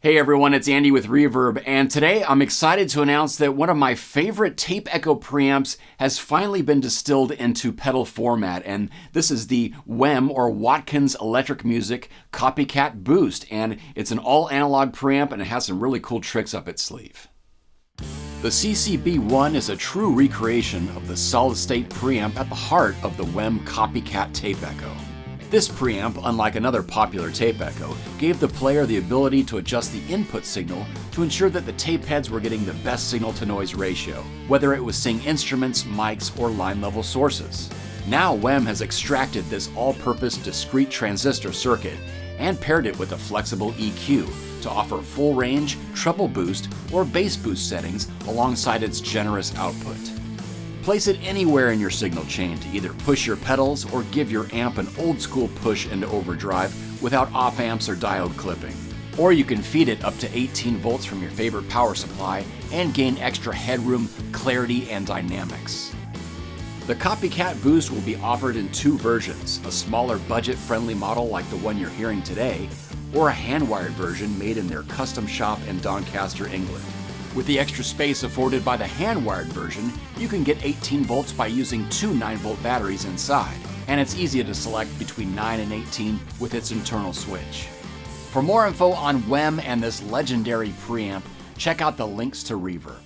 Hey everyone, it's Andy with Reverb, and today I'm excited to announce that one of my favorite tape echo preamps has finally been distilled into pedal format, and this is the WEM or Watkins Electric Music Copicat Boost, and it's an all-analog preamp and it has some really cool tricks up its sleeve. The CCB1 is a true recreation of the solid-state preamp at the heart of the WEM Copicat tape echo. This preamp, unlike another popular tape echo, gave the player the ability to adjust the input signal to ensure that the tape heads were getting the best signal-to-noise ratio, whether it was seeing instruments, mics, or line-level sources. Now WEM has extracted this all-purpose discrete transistor circuit and paired it with a flexible EQ to offer full range, treble boost, or bass boost settings alongside its generous output. Place it anywhere in your signal chain to either push your pedals or give your amp an old school push into overdrive without op amps or diode clipping. Or you can feed it up to 18 volts from your favorite power supply and gain extra headroom, clarity, and dynamics. The Copicat Boost will be offered in two versions, a smaller budget-friendly model like the one you're hearing today, or a hand-wired version made in their custom shop in Doncaster, England. With the extra space afforded by the hand-wired version, you can get 18 volts by using two 9-volt batteries inside, and it's easy to select between 9 and 18 with its internal switch. For more info on WEM and this legendary preamp, check out the links to Reverb.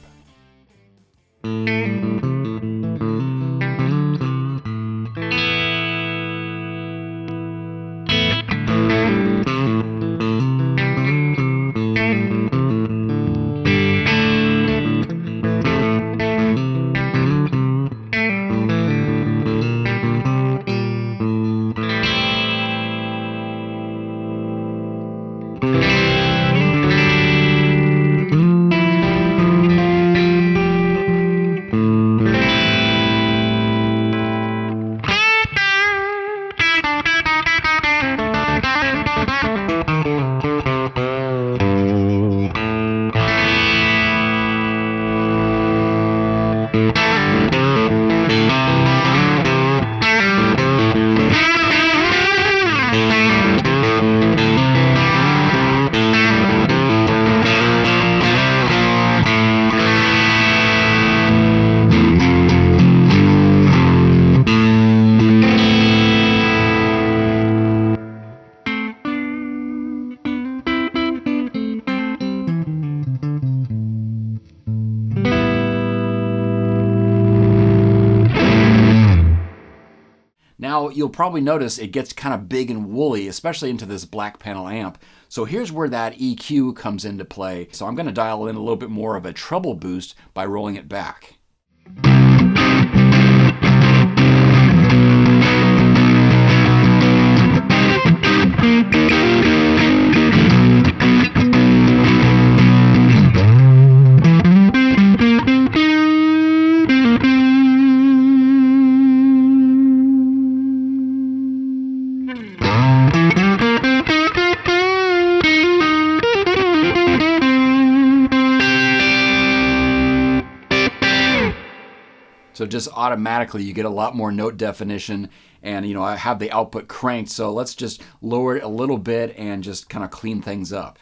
Now, you'll probably notice it gets kind of big and woolly, especially into this black panel amp. So here's where that EQ comes into play. So I'm going to dial in a little bit more of a treble boost by rolling it back. So just automatically you get a lot more note definition, and I have the output cranked, so let's just lower it a little bit and just kind of clean things up.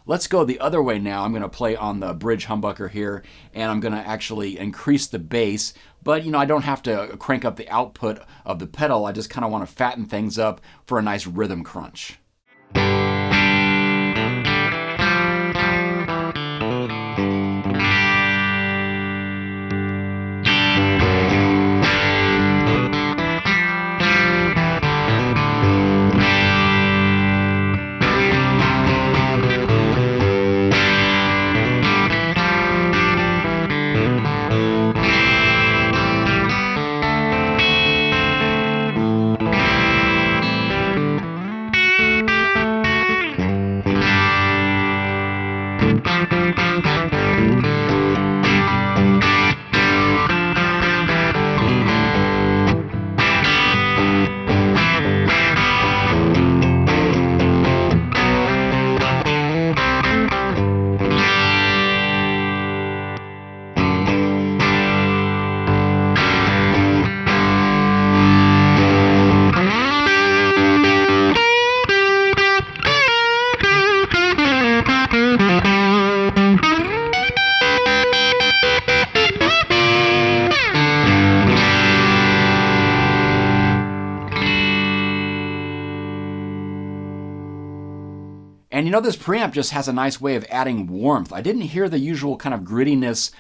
Let's go the other way now. I'm going to play on the bridge humbucker here, and I'm going to actually increase the bass, but I don't have to crank up the output of the pedal. I just kind of want to fatten things up for a nice rhythm crunch. And you know, this preamp just has a nice way of adding warmth. I didn't hear the usual kind of grittiness,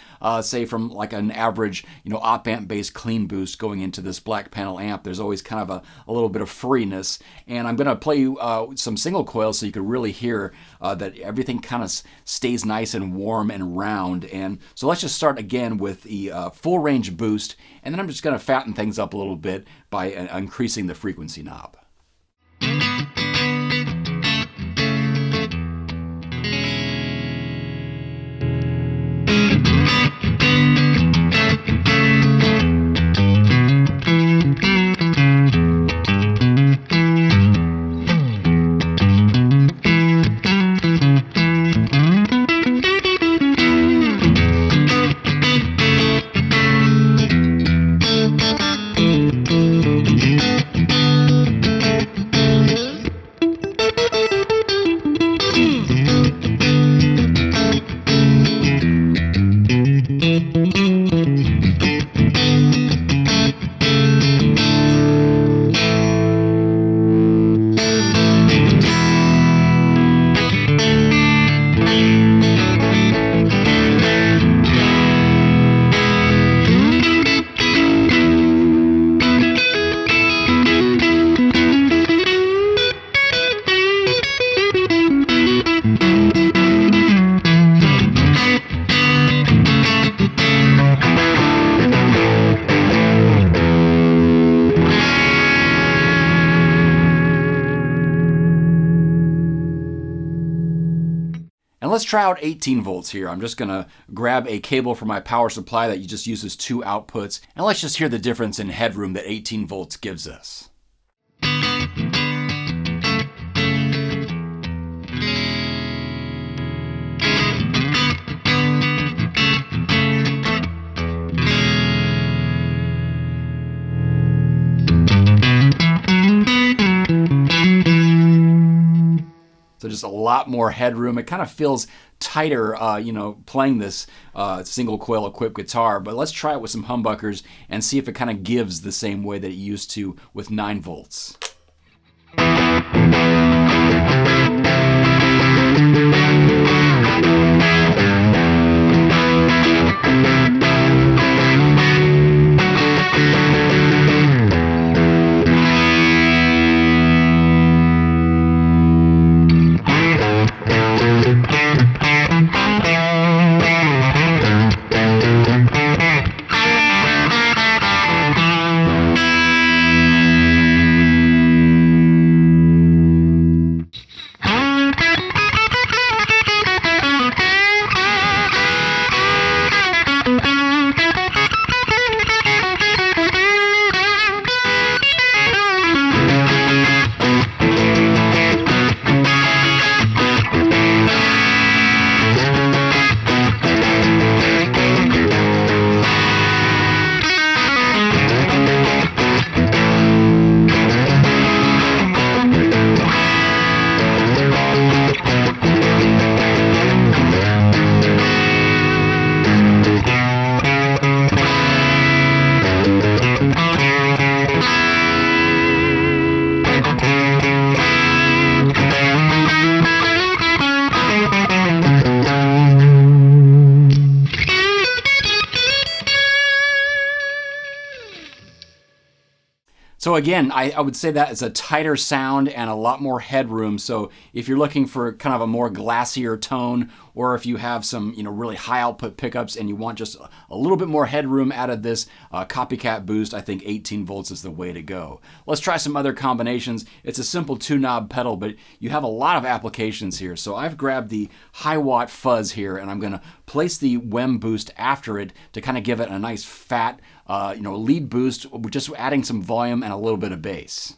say from like an average, op amp based clean boost going into this black panel amp. There's always kind of a little bit of freeness. And I'm going to play you some single coils so you can really hear that everything kind of stays nice and warm and round. And so let's just start again with the full range boost. And then I'm just going to fatten things up a little bit by increasing the frequency knob. And let's try out 18 volts here. I'm just gonna grab a cable from my power supply that just uses 2 outputs, and let's just hear the difference in headroom that 18 volts gives us. So just a lot more headroom. It kind of feels tighter, playing this single coil equipped guitar. But let's try it with some humbuckers and see if it kind of gives the same way that it used to with 9 volts. So again, I would say that is a tighter sound and a lot more headroom. So if you're looking for kind of a more glassier tone, or if you have some, really high output pickups and you want just a little bit more headroom out of this Copicat boost, I think 18 volts is the way to go. Let's try some other combinations. It's a simple 2-knob pedal, but you have a lot of applications here. So I've grabbed the high watt fuzz here, and I'm gonna place the WEM boost after it to kind of give it a nice fat, lead boost, just adding some volume and a little bit of bass.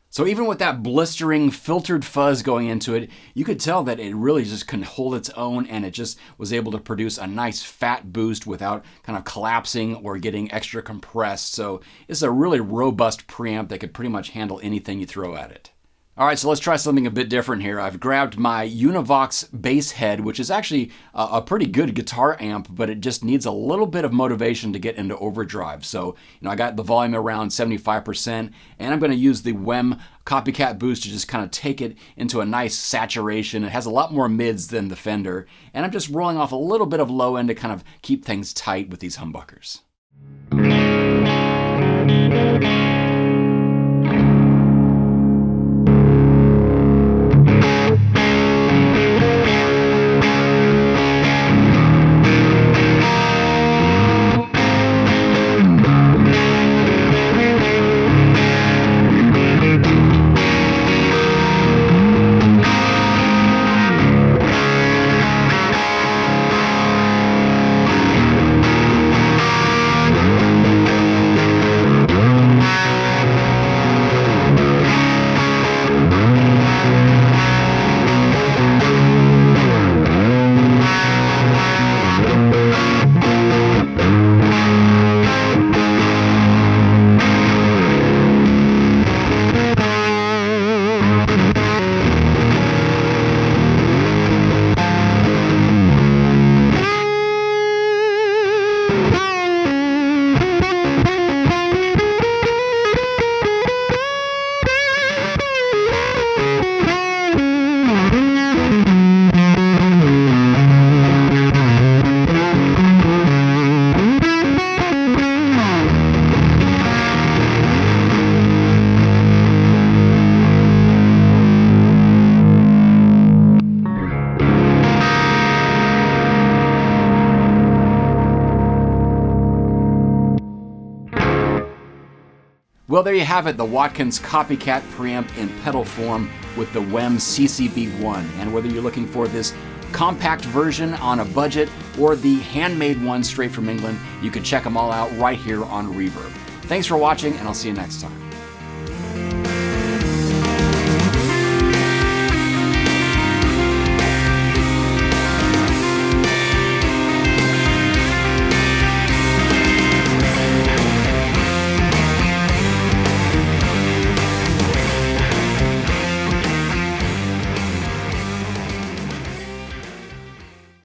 So even with that blistering filtered fuzz going into it, you could tell that it really just can hold its own, and it just was able to produce a nice fat boost without kind of collapsing or getting extra compressed. So it's a really robust preamp that could pretty much handle anything you throw at it. All right, so let's try something a bit different here. I've grabbed my Univox bass head, which is actually a pretty good guitar amp, but it just needs a little bit of motivation to get into overdrive. So, I got the volume around 75%, and I'm gonna use the WEM Copicat boost to just kind of take it into a nice saturation. It has a lot more mids than the Fender, and I'm just rolling off a little bit of low end to kind of keep things tight with these humbuckers. Well, there you have it, the Watkins Copicat preamp in pedal form with the WEM CCB1. And whether you're looking for this compact version on a budget or the handmade one straight from England, you can check them all out right here on Reverb. Thanks for watching, and I'll see you next time.